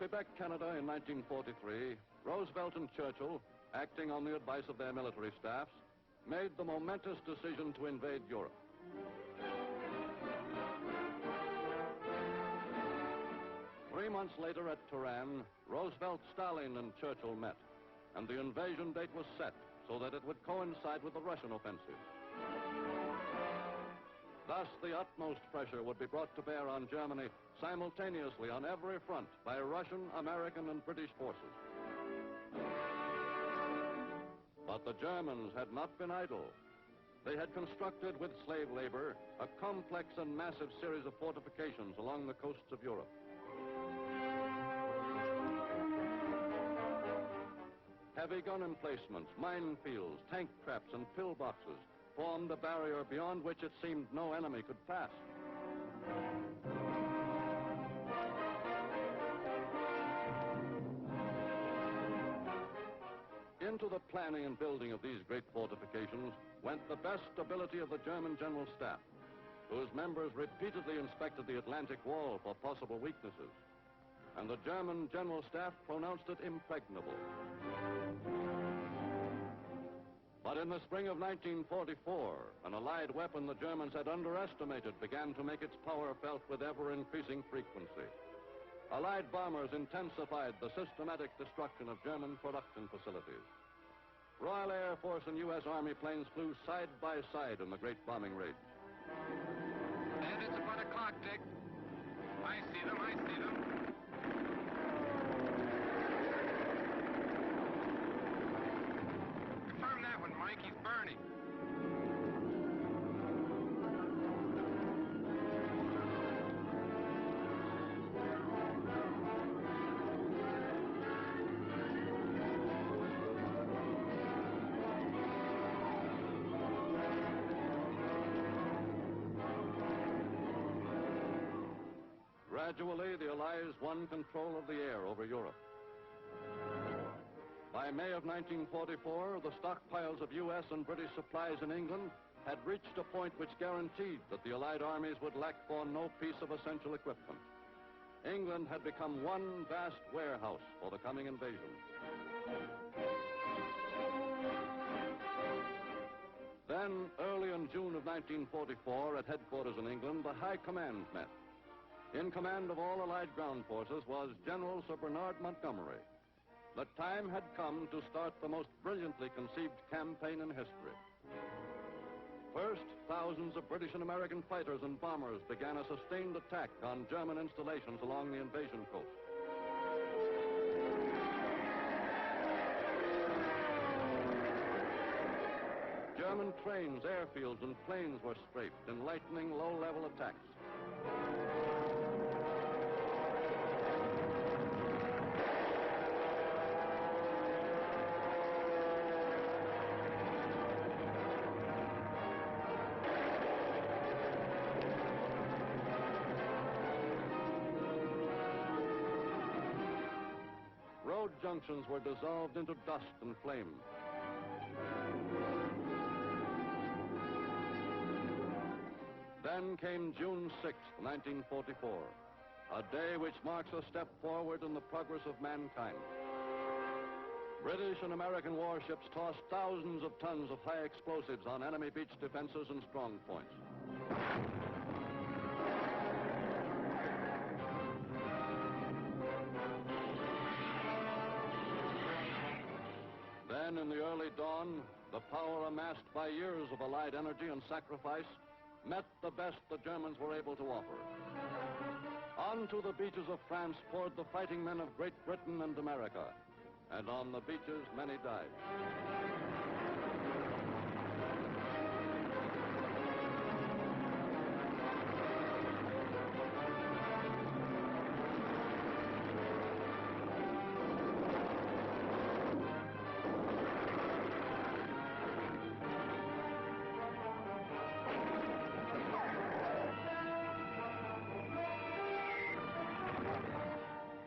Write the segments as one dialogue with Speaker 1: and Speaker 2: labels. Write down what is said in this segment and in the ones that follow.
Speaker 1: Quebec, Canada in 1943, Roosevelt and Churchill, acting on the advice of their military staffs, made the momentous decision to invade Europe. Three months later at Turan, Roosevelt, Stalin, and Churchill met, and the invasion date was set so that it would coincide with the Russian offensive. Thus, the utmost pressure would be brought to bear on Germany simultaneously on every front by Russian, American, and British forces. But the Germans had not been idle. They had constructed with slave labor a complex and massive series of fortifications along the coasts of Europe. Heavy gun emplacements, minefields, tank traps, and pillboxes formed a barrier beyond which it seemed no enemy could pass. Into the planning and building of these great fortifications went the best ability of the German General Staff, whose members repeatedly inspected the Atlantic Wall for possible weaknesses. And the German General Staff pronounced it impregnable. But in the spring of 1944, an Allied weapon the Germans had underestimated began to make its power felt with ever-increasing frequency. Allied bombers intensified the systematic destruction of German production facilities. Royal Air Force and U.S. Army planes flew side by side in the great bombing raid.
Speaker 2: And it's about o'clock, Dick. I see them. Confirm that one, Mike. He's burning.
Speaker 1: Gradually, the Allies won control of the air over Europe. By May of 1944, the stockpiles of U.S. and British supplies in England had reached a point which guaranteed that the Allied armies would lack for no piece of essential equipment. England had become one vast warehouse for the coming invasion. Then, early in June of 1944, at headquarters in England, the High Command met. In command of all Allied ground forces was General Sir Bernard Montgomery. The time had come to start the most brilliantly conceived campaign in history. First, thousands of British and American fighters and bombers began a sustained attack on German installations along the invasion coast. German trains, airfields, and planes were strafed in lightning, low-level attacks. Road junctions were dissolved into dust and flame. Then came June 6th, 1944, a day which marks a step forward in the progress of mankind. British and American warships tossed thousands of tons of high explosives on enemy beach defenses and strong points. Then, in the early dawn, the power amassed by years of Allied energy and sacrifice met the best the Germans were able to offer. Onto the beaches of France poured the fighting men of Great Britain and America, and on the beaches many died.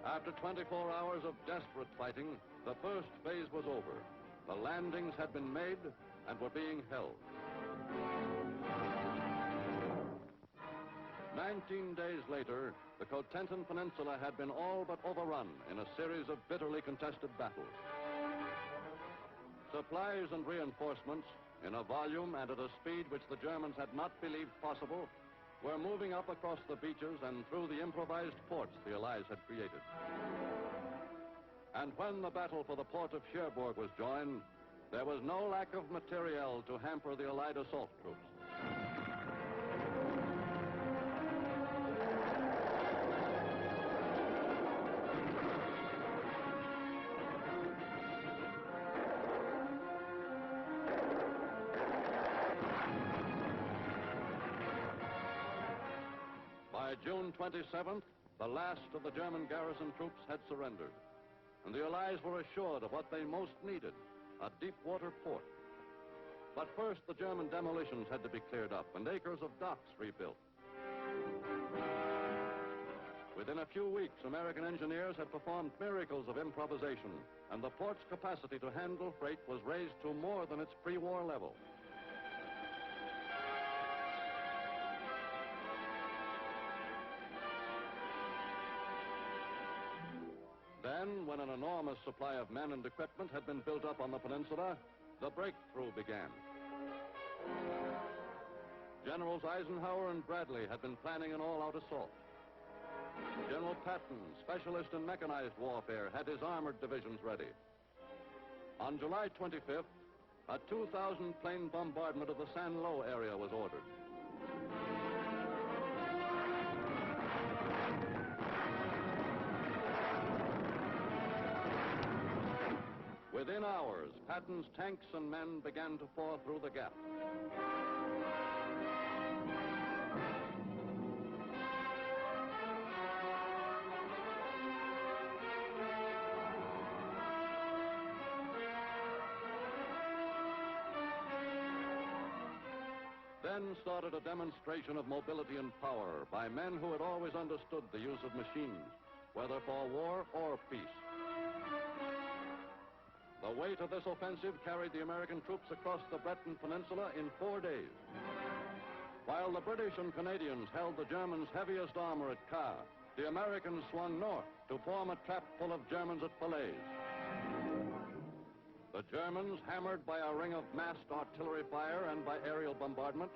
Speaker 1: After 24 hours of desperate fighting, the first phase was over. The landings had been made and were being held. 19 days later, the Cotentin Peninsula had been all but overrun in a series of bitterly contested battles. Supplies and reinforcements, in a volume and at a speed which the Germans had not believed possible, were moving up across the beaches and through the improvised ports the Allies had created. And when the battle for the port of Cherbourg was joined, there was no lack of materiel to hamper the Allied assault troops. By June 27th, the last of the German garrison troops had surrendered, and the Allies were assured of what they most needed, a deep-water port. But first, the German demolitions had to be cleared up and acres of docks rebuilt. Within a few weeks, American engineers had performed miracles of improvisation, and the port's capacity to handle freight was raised to more than its pre-war level. Then, when an enormous supply of men and equipment had been built up on the peninsula, the breakthrough began. Generals Eisenhower and Bradley had been planning an all-out assault. General Patton, specialist in mechanized warfare, had his armored divisions ready. On July 25th, a 2,000-plane bombardment of the San Lo area was ordered. Within hours, Patton's tanks and men began to pour through the gap. Then started a demonstration of mobility and power by men who had always understood the use of machines, whether for war or peace. The weight of this offensive carried the American troops across the Breton Peninsula in 4 days, while the British and Canadians held the Germans' heaviest armor at Caen. The Americans swung north to form a trap full of Germans at Falaise. The Germans, hammered by a ring of massed artillery fire and by aerial bombardment,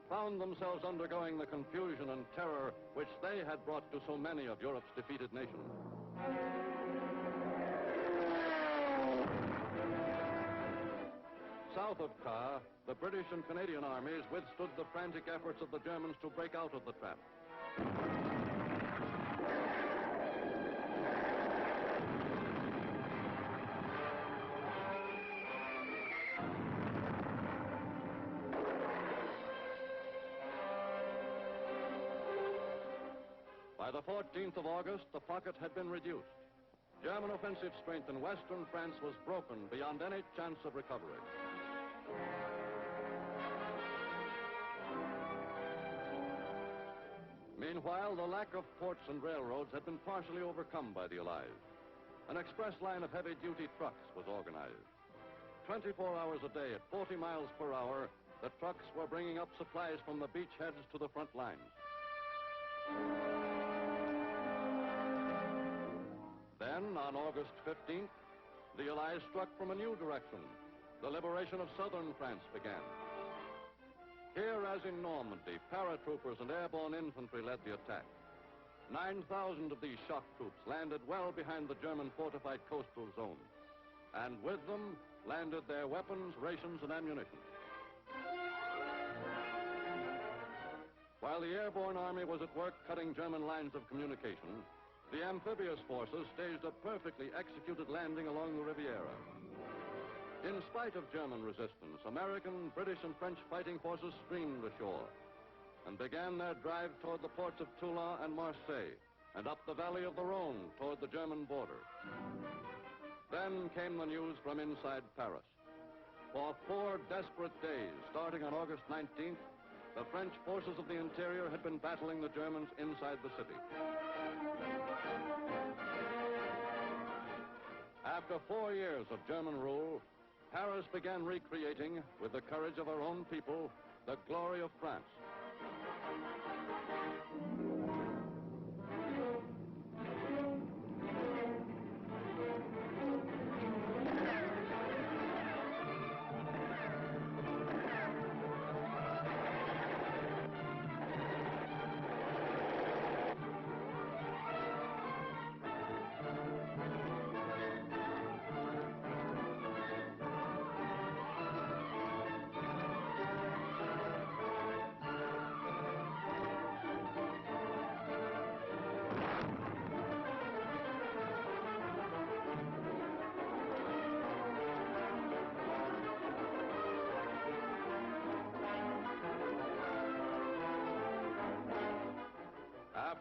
Speaker 1: found themselves undergoing the confusion and terror which they had brought to so many of Europe's defeated nations. South of Caen, the British and Canadian armies withstood the frantic efforts of the Germans to break out of the trap. By the 14th of August, the pocket had been reduced. German offensive strength in western France was broken beyond any chance of recovery. Meanwhile, the lack of ports and railroads had been partially overcome by the Allies. An express line of heavy-duty trucks was organized. 24 hours a day at 40 miles per hour, the trucks were bringing up supplies from the beachheads to the front lines. Then, on August 15th, the Allies struck from a new direction. The liberation of southern France began. Here, as in Normandy, paratroopers and airborne infantry led the attack. 9,000 of these shock troops landed well behind the German fortified coastal zone. And with them landed their weapons, rations, and ammunition. While the airborne army was at work cutting German lines of communication, the amphibious forces staged a perfectly executed landing along the Riviera. In spite of German resistance, American, British, and French fighting forces streamed ashore and began their drive toward the ports of Toulon and Marseille and up the valley of the Rhone toward the German border. Then came the news from inside Paris. For 4 desperate days, starting on August 19th, the French forces of the interior had been battling the Germans inside the city. After 4 years of German rule, Paris began recreating, with the courage of her own people, the glory of France.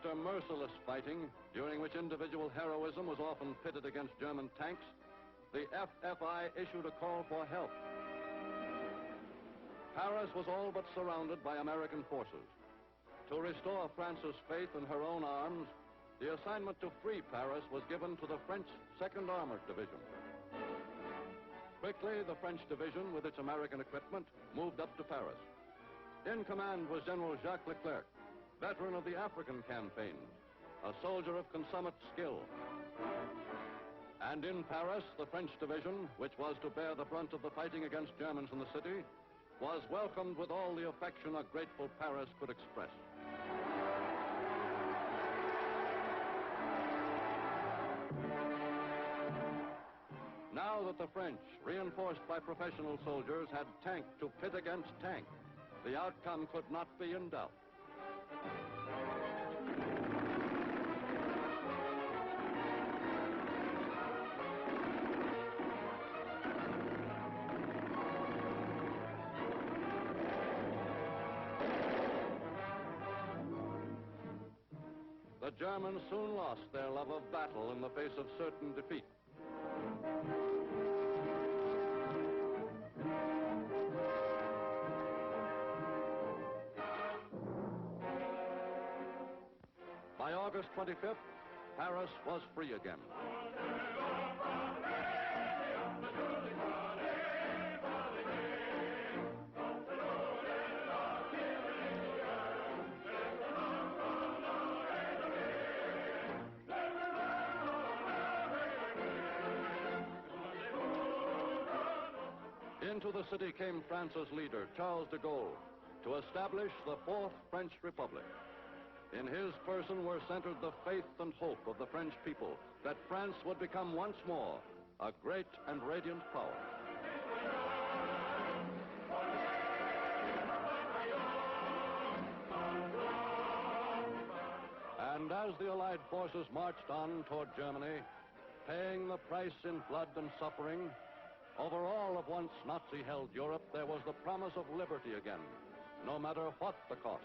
Speaker 1: After merciless fighting, during which individual heroism was often pitted against German tanks, the FFI issued a call for help. Paris was all but surrounded by American forces. To restore France's faith in her own arms, the assignment to free Paris was given to the French 2nd Armored Division. Quickly, the French division, with its American equipment, moved up to Paris. In command was General Jacques Leclerc, veteran of the African campaigns, a soldier of consummate skill. And in Paris, the French division, which was to bear the brunt of the fighting against Germans in the city, was welcomed with all the affection a grateful Paris could express. Now that the French, reinforced by professional soldiers, had tank to pit against tank, the outcome could not be in doubt. The Germans soon lost their love of battle in the face of certain defeat. By August 25th, Paris was free again. Into the city came France's leader, Charles de Gaulle, to establish the Fourth French Republic. In his person were centered the faith and hope of the French people that France would become once more a great and radiant power. And as the Allied forces marched on toward Germany, paying the price in blood and suffering, over all of once Nazi-held Europe, there was the promise of liberty again, no matter what the cost.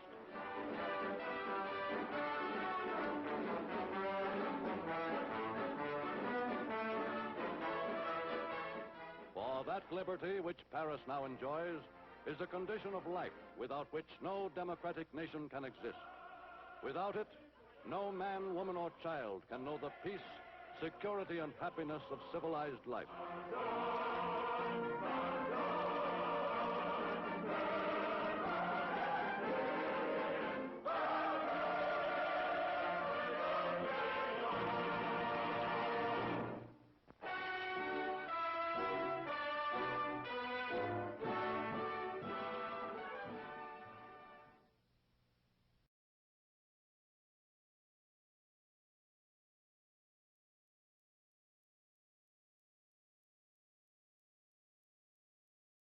Speaker 1: For that liberty which Paris now enjoys is a condition of life without which no democratic nation can exist. Without it, no man, woman, or child can know the peace, security, and happiness of civilized life.